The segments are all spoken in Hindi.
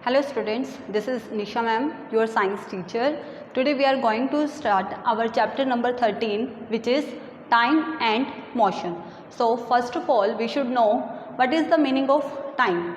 Hello students, this is Nisha ma'am, your science teacher. Today we are going to start our chapter number 13, which is time and motion. So first of all we should know what is the meaning of time.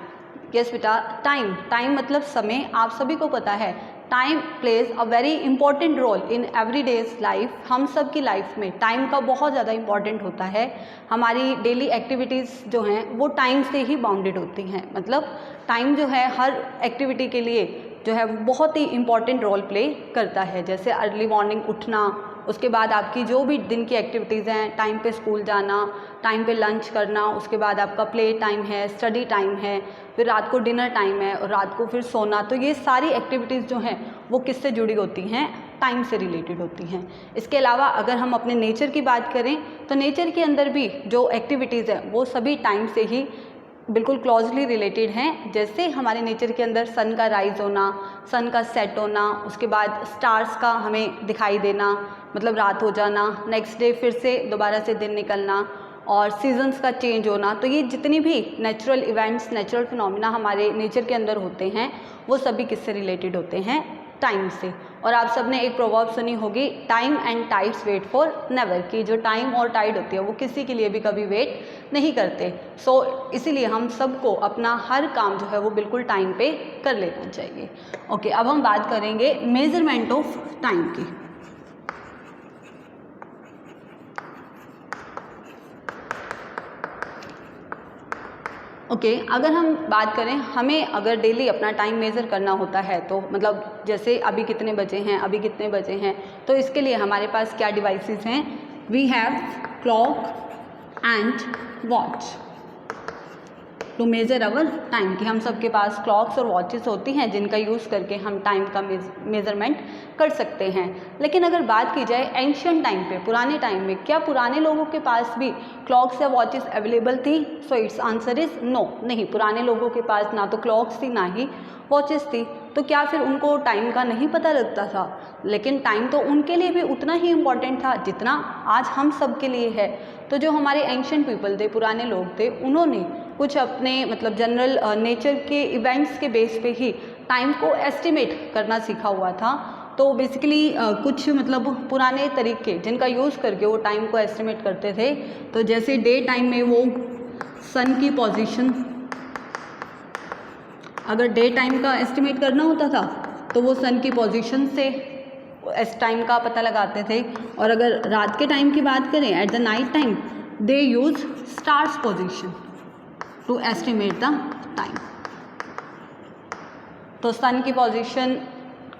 Yes बेटा, time मतलब समय. आप सभी को पता है time plays a very important role in every day's life. हम सब की लाइफ में टाइम का बहुत ज़्यादा इंपॉर्टेंट होता है. हमारी डेली एक्टिविटीज़ जो हैं वो टाइम से ही बाउंडेड होती हैं. मतलब टाइम जो है हर एक्टिविटी के लिए जो है वो बहुत ही इंपॉर्टेंट रोल प्ले करता है. जैसे अर्ली मॉर्निंग उठना, उसके बाद आपकी जो भी दिन की एक्टिविटीज़ हैं, टाइम पे स्कूल जाना, टाइम पे लंच करना, उसके बाद आपका प्ले टाइम है, स्टडी टाइम है, फिर रात को डिनर टाइम है और रात को फिर सोना. तो ये सारी एक्टिविटीज़ जो हैं वो किससे जुड़ी होती हैं? टाइम से रिलेटेड होती हैं. इसके अलावा अगर हम अपने नेचर की बात करें तो नेचर के अंदर भी जो एक्टिविटीज़ हैं वो सभी टाइम से ही बिल्कुल क्लोजली रिलेटेड हैं. जैसे हमारे नेचर के अंदर सन का राइज होना, सन का सेट होना, उसके बाद स्टार्स का हमें दिखाई देना, मतलब रात हो जाना, नेक्स्ट डे फिर से दोबारा से दिन निकलना और सीजन्स का चेंज होना. तो ये जितनी भी नेचुरल इवेंट्स, नेचुरल फिनोमिना हमारे नेचर के अंदर होते हैं वो सभी किससे रिलेटेड होते हैं? टाइम से. और आप सब ने एक प्रोवर्ब सुनी होगी, time and tides wait for never, कि जो टाइम और टाइड होती है वो किसी के लिए भी कभी वेट नहीं करते. सो इसीलिए हम सबको अपना हर काम जो है वो बिल्कुल टाइम पे कर लेना चाहिए. ओके, अब हम बात करेंगे मेजरमेंट ऑफ टाइम की. ओके, अगर हम बात करें, हमें अगर डेली अपना टाइम मेज़र करना होता है तो मतलब जैसे अभी कितने बजे हैं, अभी कितने बजे हैं, तो इसके लिए हमारे पास क्या डिवाइसेस हैं? We have clock and watch to measure our time. कि हम सबके पास क्लॉक्स और वॉचेस होती हैं जिनका यूज़ करके हम टाइम का मेज़रमेंट कर सकते हैं. लेकिन अगर बात की जाए एंशिएंट टाइम पे, पुराने टाइम में, क्या पुराने लोगों के पास भी क्लॉक्स या वॉचेस अवेलेबल थी? So its answer is no. नहीं, पुराने लोगों के पास ना तो क्लॉक्स थी ना ही वॉचेस थी. तो क्या फिर उनको टाइम का नहीं पता लगता था? लेकिन टाइम तो उनके लिए भी उतना ही इम्पॉर्टेंट था जितना आज हम सब के लिए है. तो जो हमारे एंशिएंट पीपल थे, पुराने लोग थे, उन्होंने कुछ अपने मतलब जनरल नेचर के इवेंट्स के बेस पे ही टाइम को एस्टिमेट करना सीखा हुआ था. तो बेसिकली कुछ मतलब पुराने तरीके जिनका यूज़ करके वो टाइम को एस्टिमेट करते थे. तो जैसे डे टाइम में वो सन की पोजीशन, अगर डे टाइम का एस्टिमेट करना होता था तो वो सन की पोजीशन से इस टाइम का पता लगाते थे. और अगर रात के टाइम की बात करें, at the night time they use stars position to estimate the time. तो सन की पोजीशन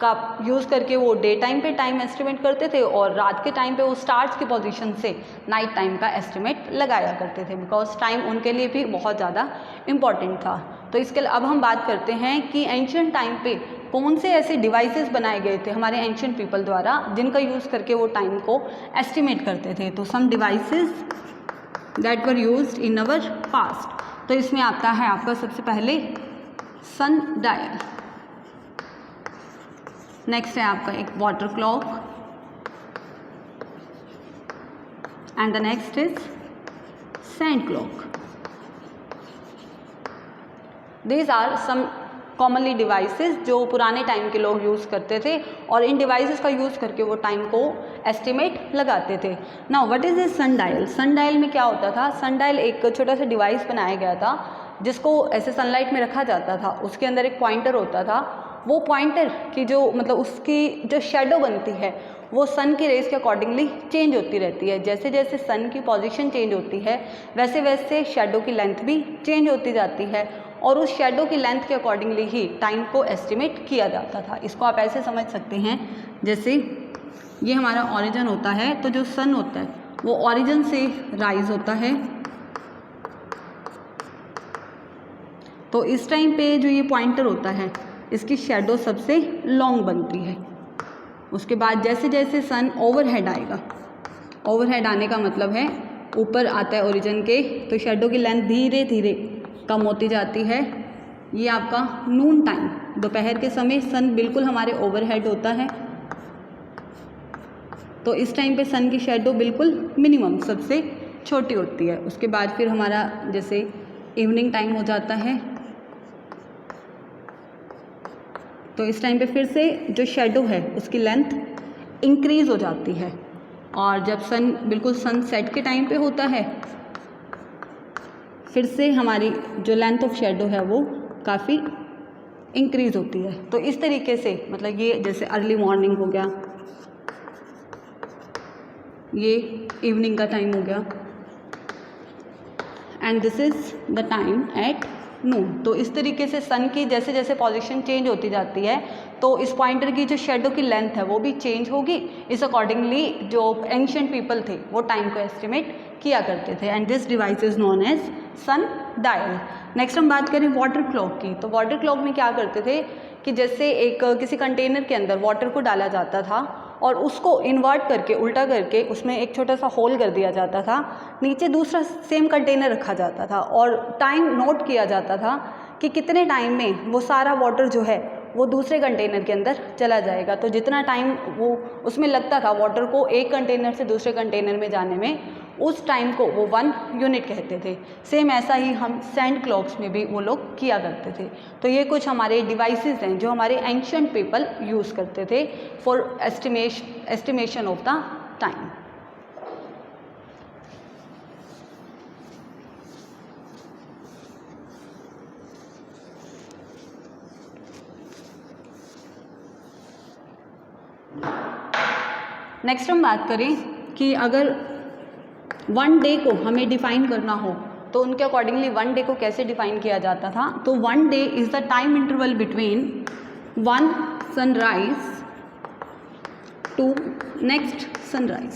का यूज़ करके वो डे टाइम पे टाइम एस्टिमेट करते थे और रात के टाइम पे वो स्टार्स की पोजीशन से नाइट टाइम का एस्टिमेट लगाया करते थे, बिकॉज टाइम उनके लिए भी बहुत ज़्यादा इम्पॉर्टेंट था. तो इसके अब हम बात करते हैं कि एंशिएंट टाइम पे कौन से ऐसे डिवाइसेस बनाए गए थे हमारे एंशिएंट पीपल द्वारा जिनका यूज़ करके वो टाइम को एस्टिमेट करते थे. तो some devices that were used in our past. तो इसमें आता है आपका सबसे पहले सन डायल, नेक्स्ट है आपका एक water clock and the next is sand clock. These are some commonly devices जो पुराने टाइम के लोग यूज़ करते थे और इन डिवाइसेस का यूज़ करके वो टाइम को एस्टिमेट लगाते थे. Now what is this sun dial? Sun dial में क्या होता था? सन डायल एक छोटा सा डिवाइस बनाया गया था जिसको ऐसे सनलाइट में रखा जाता था. उसके अंदर एक पॉइंटर होता था. वो पॉइंटर की जो मतलब उसकी जो शेडो बनती है वो सन की रेस के अकॉर्डिंगली चेंज होती रहती है. जैसे जैसे सन की पोजीशन चेंज होती है वैसे वैसे शेडो की लेंथ भी चेंज होती जाती है और उस शेडो की लेंथ के अकॉर्डिंगली ही टाइम को एस्टिमेट किया जाता था. इसको आप ऐसे समझ सकते हैं, जैसे ये हमारा ऑरिजिन होता है तो जो सन होता है वो ऑरिजिन से राइज होता है. तो इस टाइम पे जो ये पॉइंटर होता है इसकी शेडो सबसे लॉन्ग बनती है. उसके बाद जैसे जैसे सन ओवरहेड आएगा, ओवरहेड आने का मतलब है ऊपर आता है ओरिजिन के, तो शेडो की लेंथ धीरे धीरे कम होती जाती है. ये आपका नून टाइम, दोपहर के समय सन बिल्कुल हमारे ओवरहेड होता है. तो इस टाइम पे सन की शेडो बिल्कुल मिनिमम सबसे छोटी होती है. उसके बाद फिर हमारा जैसे इवनिंग टाइम हो जाता है तो इस टाइम पे फिर से जो शेडो है उसकी लेंथ इंक्रीज़ हो जाती है, और जब सन बिल्कुल सनसेट के टाइम पे होता है फिर से हमारी जो लेंथ ऑफ शेडो है वो काफ़ी इंक्रीज़ होती है। तो इस तरीके से मतलब ये जैसे अर्ली मॉर्निंग हो गया, ये इवनिंग का टाइम हो गया, and this is the time at noon. तो इस तरीके से सन की जैसे जैसे पोजीशन चेंज होती जाती है तो इस पॉइंटर की जो शेडो की लेंथ है वो भी चेंज होगी। इस अकॉर्डिंगली जो एंशिएंट पीपल थे वो टाइम को एस्टिमेट किया करते थे, and this device is known as sun dial. Next हम बात करें वाटर क्लॉक की। तो वाटर क्लॉक में क्या करते थे कि जैसे एक किसी कंटेनर के अंदर वाटर को डाला जाता था और उसको इन्वर्ट करके उल्टा करके उसमें एक छोटा सा होल कर दिया जाता था, नीचे दूसरा सेम कंटेनर रखा जाता था और टाइम नोट किया जाता था कि कितने टाइम में वो सारा वाटर जो है वो दूसरे कंटेनर के अंदर चला जाएगा। तो जितना टाइम वो उसमें लगता था वाटर को एक कंटेनर से दूसरे कंटेनर में जाने में, उस टाइम को वो 1 यूनिट कहते थे। सेम ऐसा ही हम सैंड क्लॉक्स में भी वो लोग किया करते थे। तो ये कुछ हमारे डिवाइसेस हैं जो हमारे एंशिएंट पीपल यूज़ करते थे for estimation of the time. Next हम बात करें कि अगर 1 डे को हमें डिफ़ाइन करना हो तो उनके अकॉर्डिंगली 1 डे को कैसे डिफ़ाइन किया जाता था। तो 1 day is the time interval between 1 sunrise to next sunrise.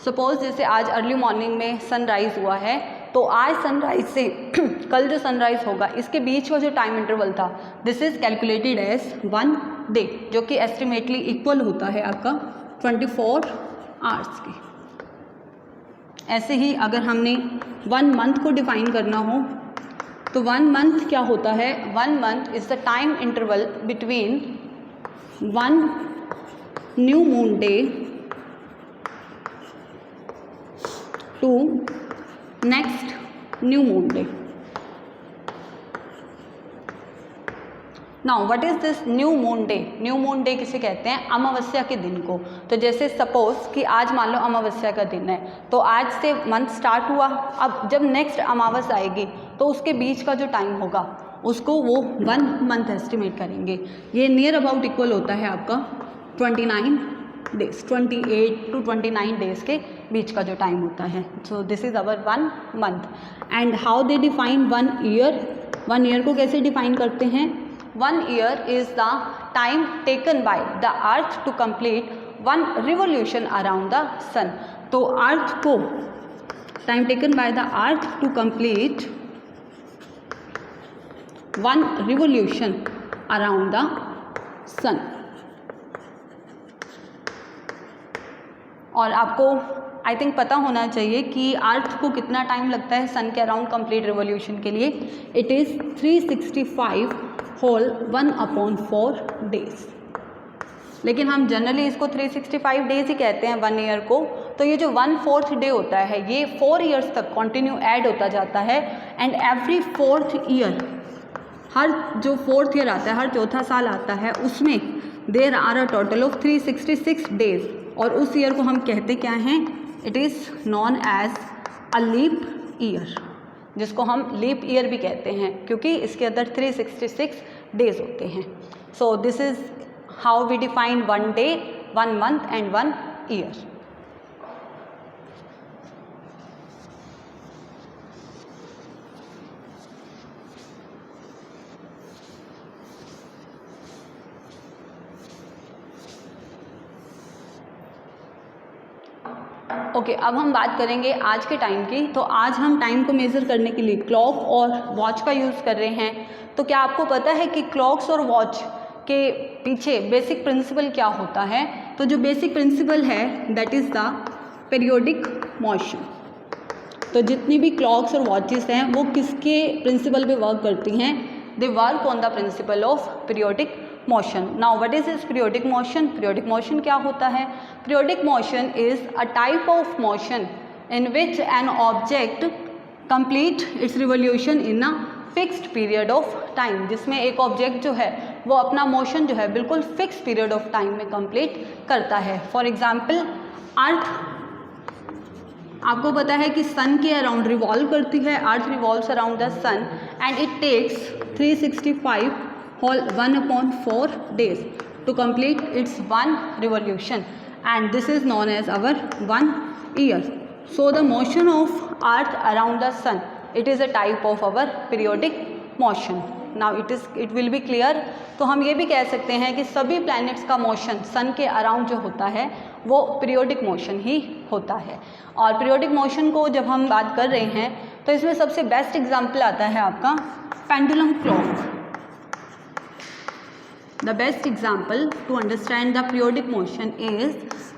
Suppose जैसे आज अर्ली मॉर्निंग में सनराइज़ हुआ है तो आज सनराइज से कल जो सनराइज होगा इसके बीच का जो टाइम इंटरवल था this is calculated as 1 day, जो कि एस्टिमेटली इक्वल होता है आपका 24 आवर्स के। ऐसे ही अगर हमने 1 मंथ को डिफ़ाइन करना हो तो 1 मंथ क्या होता है, 1 month is the time interval between 1 new moon day to next new moon day. Now what is this new moon day? New moon day किसे कहते हैं? अमावस्या के दिन को। तो जैसे सपोज कि आज मान लो अमावस्या का दिन है तो आज से मंथ स्टार्ट हुआ, अब जब नेक्स्ट अमावस आएगी तो उसके बीच का जो टाइम होगा उसको वो 1 मंथ एस्टिमेट करेंगे। ये नियर अबाउट इक्वल होता है आपका 29 डेज, 28 टू 29 डेज के बीच का जो टाइम होता है। So this is our 1 month. And how they define 1 year? 1 year को कैसे डिफाइन करते हैं? 1 year is the time taken by the earth to complete 1 revolution around the sun. तो अर्थ को time taken by the earth to complete 1 revolution around the sun. और आपको आई थिंक पता होना चाहिए कि अर्थ को कितना टाइम लगता है सन के अराउंड कंप्लीट रिवोल्यूशन के लिए। It is 365 whole 1/4 days. लेकिन हम जनरली इसको 365 डेज ही कहते हैं 1 ईयर को। तो ये जो 1/4 डे होता है ये 4 ईयर्स तक कंटिन्यू ऐड होता जाता है। एंड एवरी 4th ईयर, हर जो 4th ईयर आता है, हर चौथा साल आता है, उसमें there are a total of 366 days. और उस ईयर को हम कहते क्या हैं? It is known as a leap year, जिसको हम लीप ईयर भी कहते हैं क्योंकि इसके अंदर 366 डेज होते हैं। So this is how we define 1 day, 1 month and 1 year. Okay, अब हम बात करेंगे आज के टाइम की। तो आज हम टाइम को मेज़र करने के लिए क्लॉक और वॉच का यूज़ कर रहे हैं। तो क्या आपको पता है कि क्लॉक्स और वॉच के पीछे बेसिक प्रिंसिपल क्या होता है? तो जो बेसिक प्रिंसिपल है that is the periodic motion. तो जितनी भी क्लॉक्स और वॉचेस हैं वो किसके प्रिंसिपल पे वर्क करती हैं? They work on the principle of periodic motion. Now what is this periodic motion? Periodic motion क्या होता है? Periodic motion is a type of motion in which an object complete its revolution in a fixed period of time, जिसमें एक ऑब्जेक्ट जो है वो अपना मोशन जो है बिल्कुल फिक्स पीरियड ऑफ टाइम में कंप्लीट करता है। फॉर एग्जांपल अर्थ, आपको पता है कि सन के अराउंड रिवॉल्व करती है, earth revolves around the sun and it takes 365 whole 1/4 days to complete its one revolution, and this is known as our 1 year. So the motion of earth around the sun, it is a type of our periodic motion. Now it will be clear. तो हम ये भी कह सकते हैं कि सभी प्लैनेट्स का मोशन सन के अराउंड जो होता है वो पीरियोडिक मोशन ही होता है। और पीरियोडिक मोशन को जब हम बात कर रहे हैं तो इसमें सबसे बेस्ट एग्जाम्पल आता है आपका pendulum clock. The best example to understand the periodic motion is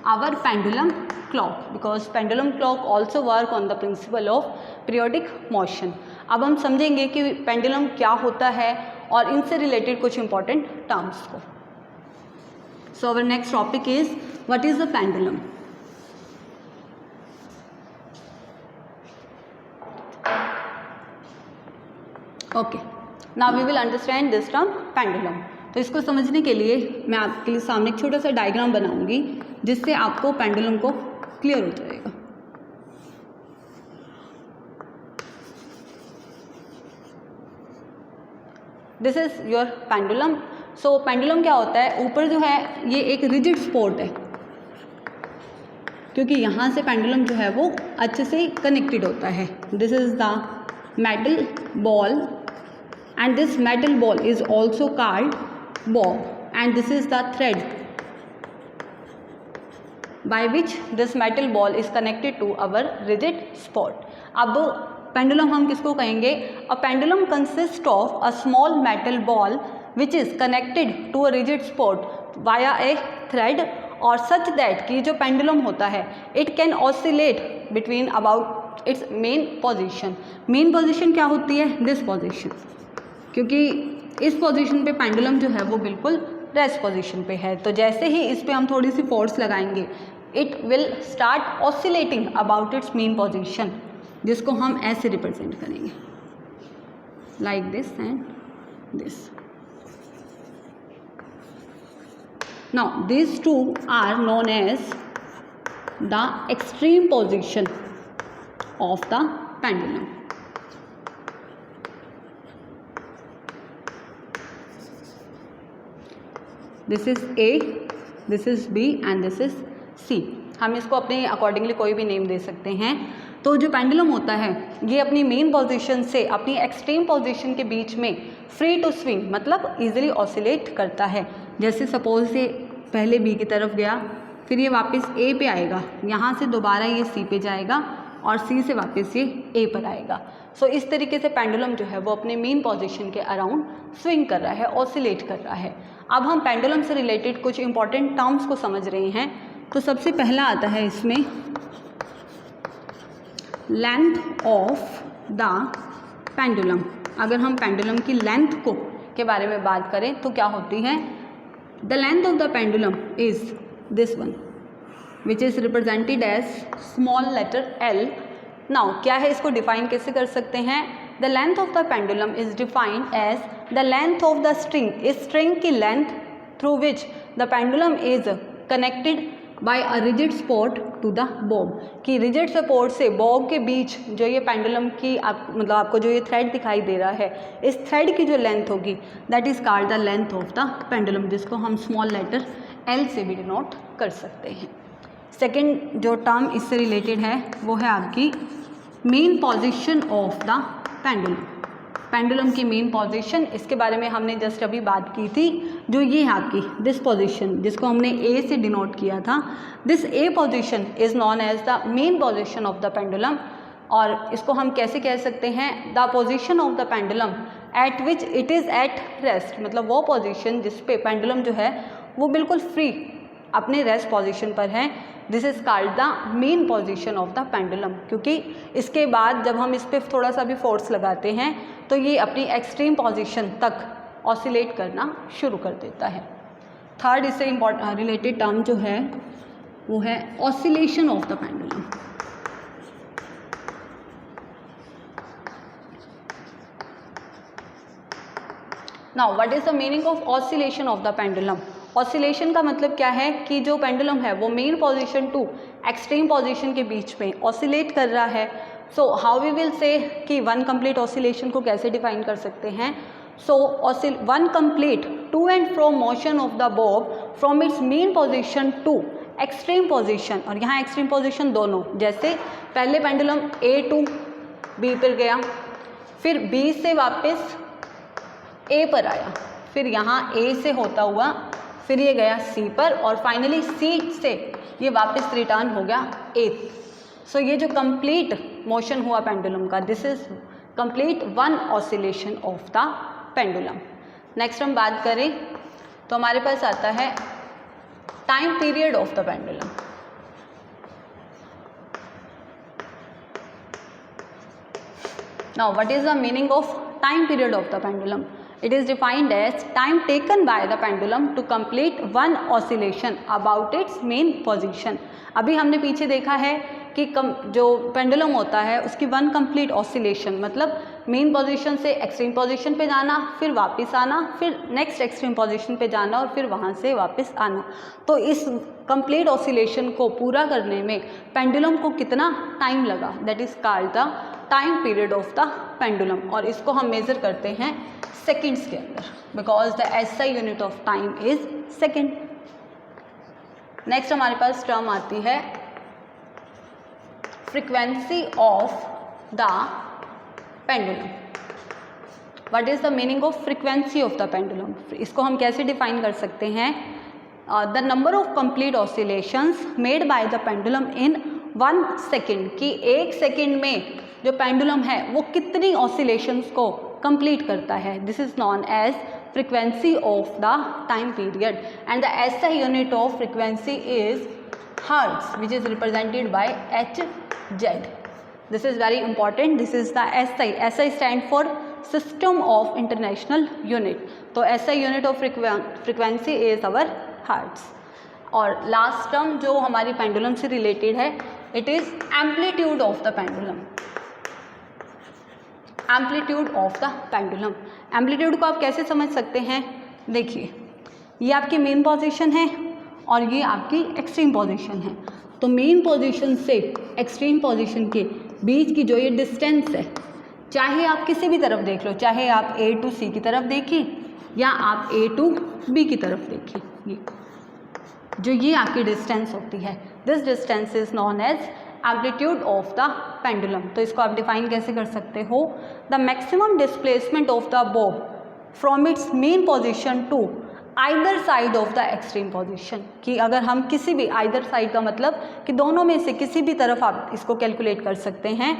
our pendulum clock, because pendulum clock also work on the principle of periodic motion. अब हम समझेंगे कि पेंडुलम क्या होता है और इनसे रिलेटेड कुछ इंपॉर्टेंट टर्म्स को। So our next topic is what is the pendulum? Okay, now we will understand this term pendulum. तो इसको समझने के लिए मैं आपके लिए सामने एक छोटा सा डायग्राम बनाऊंगी जिससे आपको पेंडुलम को क्लियर हो जाएगा। This is your pendulum. So pendulum क्या होता है, ऊपर जो है ये एक रिजिड स्पॉट है क्योंकि यहाँ से पेंडुलम जो है वो अच्छे से कनेक्टेड होता है। This is the metal ball and this metal ball is also called bob, and this is the thread by which this metal ball is connected to our rigid spot. अब पेंडुलम हम किसको कहेंगे? A pendulum consists of a small metal ball which is connected to a rigid spot via a thread, और such that कि जो पेंडुलम होता है it can oscillate between about its main position. Main position क्या होती है? दिस पोजिशन, क्योंकि इस पोजीशन पे पेंडुलम जो है वो बिल्कुल रेस्ट पोजीशन पे है। तो जैसे ही इस पे हम थोड़ी सी फोर्स लगाएंगे it will start oscillating about its mean position, जिसको हम ऐसे रिप्रेजेंट करेंगे like this and this. Now this two are known as the extreme position of the pendulum. This is A, this is B and this is C. हम इसको अपने अकॉर्डिंगली कोई भी नेम दे सकते हैं। तो जो पेंडुलम होता है ये अपनी मेन पोजीशन से अपनी एक्सट्रीम पोजीशन के बीच में फ्री टू स्विंग मतलब इजीली ऑसिलेट करता है। जैसे सपोज ये पहले बी की तरफ गया, फिर ये वापस ए पे आएगा, यहाँ से दोबारा ये सी पे जाएगा और सी से वापस ये ए पर आएगा। सो इस तरीके से पेंडुलम जो है वो अपने मेन पोजीशन के अराउंड स्विंग कर रहा है, ऑसिलेट कर रहा है। अब हम पेंडुलम से रिलेटेड कुछ इंपॉर्टेंट टर्म्स को समझ रहे हैं। तो सबसे पहला आता है इसमें लेंथ ऑफ द पेंडुलम। अगर हम पेंडुलम की लेंथ को के बारे में बात करें तो क्या होती है? The length of the pendulum is this one which is represented as small letter L. Now क्या है, इसको डिफाइन कैसे कर सकते हैं? The length of the pendulum is defined as the length of the string, इस स्ट्रिंग की length through which the pendulum is connected by a rigid spot to the bob, कि रिजिड सपोर्ट से बॉब के बीच जो ये पेंडुलम की मतलब आपको जो ये थ्रेड दिखाई दे रहा है, इस थ्रेड की जो लेंथ होगी that is called the length of the pendulum, जिसको हम स्मॉल लेटर एल से भी डिनोट कर सकते हैं। सेकेंड जो टर्म इससे रिलेटेड है वो है आपकी main position of the pendulum. Pendulum की मेन पोजीशन, इसके बारे में हमने जस्ट अभी बात की थी। जो ये है आपकी दिस पोजीशन, जिसको हमने ए से डिनोट किया था, this A position is known as the mean position of the pendulum. और इसको हम कैसे कह सकते हैं? The position of the pendulum at which it is at rest, मतलब वो पोजीशन जिस पे पेंडुलम जो है वो बिल्कुल फ्री अपने रेस्ट पोजीशन पर है। This is called the mean position of the pendulum, क्योंकि इसके बाद जब हम इस पर थोड़ा सा भी फोर्स लगाते हैं तो ये अपनी एक्सट्रीम पोजीशन तक ऑसिलेट करना शुरू कर देता है। थर्ड इससे रिलेटेड टर्म जो है वो है oscillation of the pendulum. Now what is the meaning of oscillation of the pendulum? Oscillation का मतलब क्या है कि जो पेंडुलम है वो mean position to extreme position के बीच में ऑसिलेट कर रहा है. So how we will say कि वन कंप्लीट ऑसिलेशन को कैसे डिफाइन कर सकते हैं? So one complete to and fro motion of the bob from its mean position to extreme position, और यहाँ एक्सट्रीम पोजीशन दोनों, जैसे पहले पेंडुलम A टू B पर गया, फिर B से वापस A पर आया, फिर यहाँ A से होता हुआ फिर ये गया C पर, और फाइनली C से ये वापस रिटर्न हो गया A. सो ये जो कंप्लीट मोशन हुआ पेंडुलम का, this is complete one oscillation of the pendulum. Next हम बात करें तो हमारे पास आता है time period of the pendulum. Now what is the meaning of time period of the pendulum? It is defined as time taken by the pendulum to complete one oscillation about its main position. अभी हमने पीछे देखा है कि जो पेंडुलम होता है उसकी वन कंप्लीट ऑसिलेशन मतलब मेन पोजीशन से एक्सट्रीम पोजीशन पे जाना, फिर वापस आना, फिर नेक्स्ट एक्सट्रीम पोजीशन पे जाना और फिर वहाँ से वापस आना. तो इस कंप्लीट ऑसिलेशन को पूरा करने में पेंडुलम को कितना टाइम लगा, that is called the time period of the pendulum. और इसको हम मेज़र करते हैं सेकेंड्स के अंदर, because the SI unit of time is second. Next हमारे पास टर्म आती है frequency of the pendulum. What is the meaning of frequency of the pendulum? इसको हम कैसे डिफाइन कर सकते हैं? The number of complete oscillations made by the pendulum in 1 second, कि 1 सेकेंड में जो पेंडुलम है वो कितनी ऑसिलेशंस को कंप्लीट करता है. This is known as frequency of the time period, and the SI unit of frequency is hertz, which is represented by Hz. This is very important. This is the SI. SI stand for System of International Unit. तो SI unit of frequency is our hertz. और लास्ट टर्म जो हमारी पेंडुलम से रिलेटेड है, it is amplitude of the pendulum. Amplitude of the pendulum. Amplitude को आप कैसे समझ सकते हैं? देखिए, ये आपकी मेन पोजीशन है और ये आपकी एक्सट्रीम पोजीशन है. तो मेन पोजीशन से एक्सट्रीम पोजीशन के बीच की जो ये डिस्टेंस है, चाहे आप किसी भी तरफ देख लो, चाहे आप A टू C की तरफ देखें या आप A टू B की तरफ देखें, ये जो ये आपकी डिस्टेंस होती है, this distance is known as amplitude of the pendulum. तो इसको आप डिफाइन कैसे कर सकते हो? The maximum displacement of the bob from its mean position to either side of the extreme position, कि अगर हम किसी भी, आइदर साइड का मतलब कि दोनों में से किसी भी तरफ आप इसको कैलकुलेट कर सकते हैं.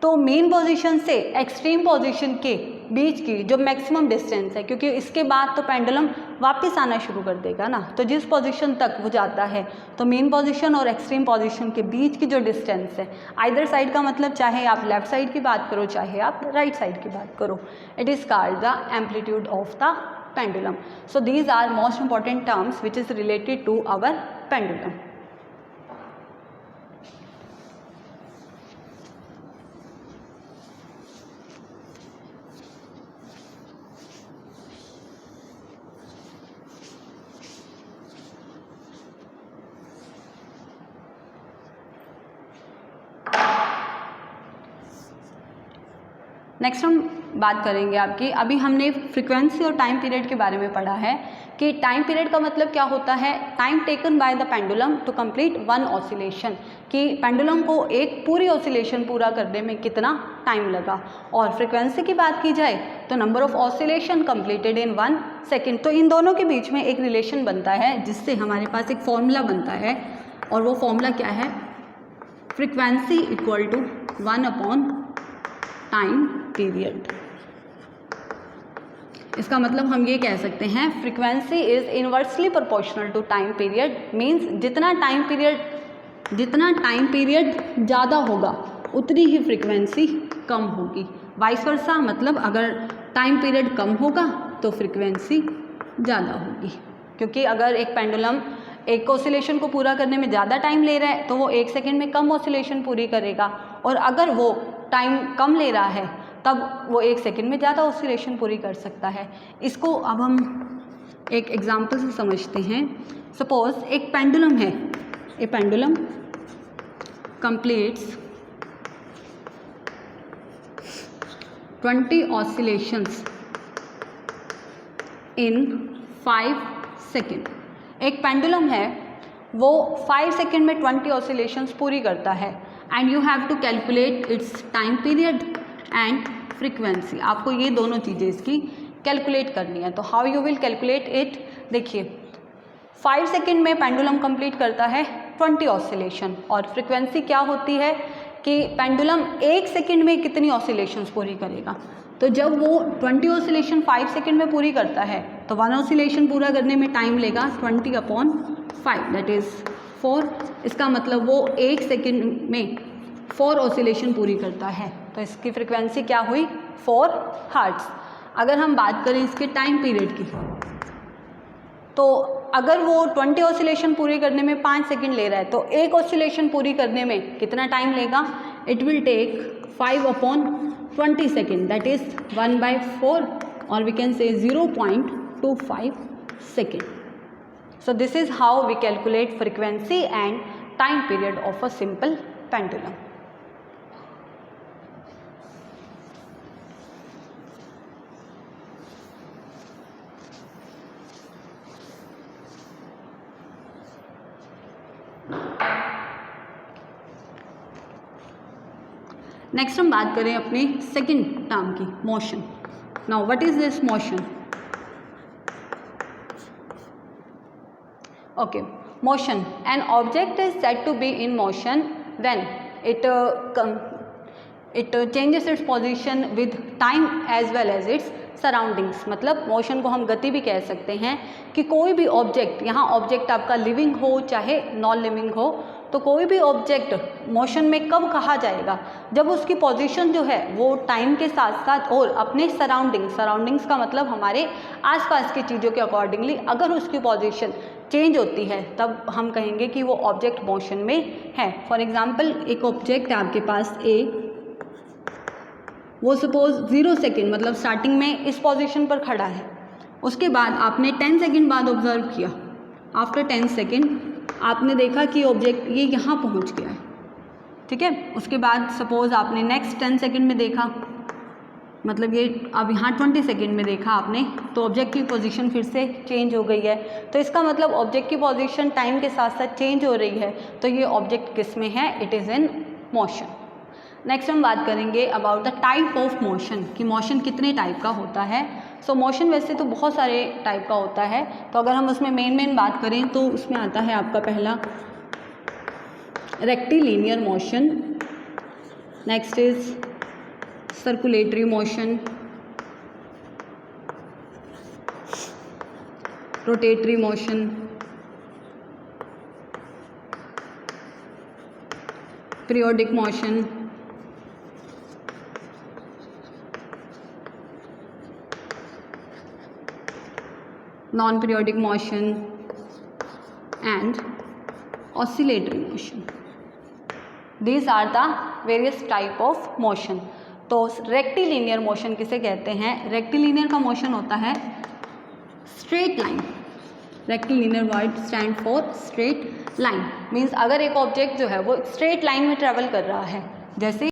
तो मेन पोजीशन से एक्सट्रीम पोजीशन के बीच की जो मैक्सिमम डिस्टेंस है, क्योंकि इसके बाद तो पेंडुलम वापस आना शुरू कर देगा ना, तो जिस पोजीशन तक वो जाता है, तो मेन पोजीशन और एक्सट्रीम पोजीशन के बीच की जो डिस्टेंस है, आइदर साइड का मतलब चाहे आप लेफ्ट साइड की बात करो चाहे आप राइट साइड की बात करो, it is called the amplitude of the pendulum. So these are most important terms which is related to our pendulum. Next हम बात करेंगे आपकी, अभी हमने फ्रीक्वेंसी और टाइम पीरियड के बारे में पढ़ा है कि टाइम पीरियड का मतलब क्या होता है? Time taken by the pendulum to complete one oscillation, कि पेंडुलम को एक पूरी ऑसिलेशन पूरा करने में कितना टाइम लगा. और फ्रीक्वेंसी की बात की जाए तो number of oscillation completed in 1 second. तो इन दोनों के बीच में एक रिलेशन बनता है जिससे हमारे पास एक फॉर्मूला बनता है, और वो फॉर्मूला क्या है? Frequency equal to 1 upon time period. इसका मतलब हम ये कह सकते हैं frequency is inversely proportional to time period. Means जितना टाइम पीरियड ज़्यादा होगा उतनी ही फ्रीक्वेंसी कम होगी. वाइस वर्सा, मतलब अगर टाइम पीरियड कम होगा तो फ्रीक्वेंसी ज़्यादा होगी, क्योंकि अगर एक पेंडुलम एक ऑसिलेशन को पूरा करने में ज़्यादा टाइम ले रहा है तो वो 1 सेकेंड में कम ऑसिलेशन पूरी करेगा, और अगर वो टाइम कम ले रहा है तब वो 1 सेकेंड में ज़्यादा ऑसिलेशन पूरी कर सकता है। इसको अब हम एक एग्जाम्पल से समझते हैं। सपोज एक पेंडुलम है, a pendulum completes 20 oscillations in 5 second. एक पेंडुलम है, वो 5 सेकेंड में 20 ऑसिलेशंस पूरी करता है and you have to calculate its time period and frequency. आपको ये दोनों चीज़ें इसकी कैलकुलेट करनी है। तो how you will calculate it, देखिए 5 सेकेंड में पेंडुलम कंप्लीट करता है 20 ऑसिलेशन और फ्रीक्वेंसी क्या होती है कि पेंडुलम 1 सेकेंड में कितनी ऑसिलेशंस पूरी करेगा। तो जब वो 20 ऑसिलेशन 5 सेकेंड में पूरी करता है तो 1 ऑसिलेशन पूरा करने में टाइम लेगा 20/5 दैट इज़ 4। इसका मतलब वो 1 सेकेंड में 4 ऑसिलेशन पूरी करता है। तो इसकी फ्रीक्वेंसी क्या हुई 4 हर्ट्ज़। अगर हम बात करें इसके टाइम पीरियड की, तो अगर वो 20 ऑसिलेशन पूरी करने में 5 सेकेंड ले रहा है तो एक ऑसिलेशन पूरी करने में कितना टाइम लेगा, it will take 5/20 second that is 1/4 और we can say 0.25 second. So this is how we calculate frequency and time period of a simple pendulum. Next हम बात करें अपने सेकेंड टर्म की, motion. Now what is this motion? Okay, motion, an object is said to be in motion when it changes its position with time as well as its surroundings. मतलब मोशन को हम गति भी कह सकते हैं कि कोई भी ऑब्जेक्ट, यहाँ ऑब्जेक्ट आपका लिविंग हो चाहे नॉन लिविंग हो, तो कोई भी ऑब्जेक्ट मोशन में कब कहा जाएगा, जब उसकी पोजीशन जो है वो टाइम के साथ साथ और अपने सराउंडिंग्स का मतलब हमारे आसपास की चीज़ों के अकॉर्डिंगली अगर उसकी पोजीशन चेंज होती है तब हम कहेंगे कि वो ऑब्जेक्ट मोशन में है। फॉर एग्जांपल एक ऑब्जेक्ट है आपके पास ए, वो सपोज 0 सेकेंड मतलब स्टार्टिंग में इस पोजीशन पर खड़ा है, उसके बाद आपने 10 सेकेंड बाद ऑब्जर्व किया, आफ्टर 10 सेकेंड आपने देखा कि ऑब्जेक्ट ये यहाँ पहुँच गया है, ठीक है। उसके बाद सपोज आपने नेक्स्ट 10 सेकेंड में देखा, मतलब ये अब यहाँ 20 सेकेंड में देखा आपने, तो ऑब्जेक्ट की पोजीशन फिर से चेंज हो गई है। तो इसका मतलब ऑब्जेक्ट की पोजीशन टाइम के साथ साथ चेंज हो रही है, तो ये ऑब्जेक्ट किस में है, it is in motion. Next हम बात करेंगे about the type of motion, कि मोशन कितने टाइप का होता है। सो मोशन वैसे तो बहुत सारे टाइप का होता है, तो अगर हम उसमें मेन बात करें तो उसमें आता है आपका पहला rectilinear motion, next is circulatory motion, rotatory motion, periodic motion, non-periodic motion and oscillatory motion. These are the various type of motion. तो रेक्टिलिनियर मोशन किसे कहते हैं? रेक्टिलिनियर का मोशन होता है straight line. Rectilinear word stand for straight line, means अगर एक ऑब्जेक्ट जो है वो स्ट्रेट लाइन में ट्रेवल कर रहा है, जैसे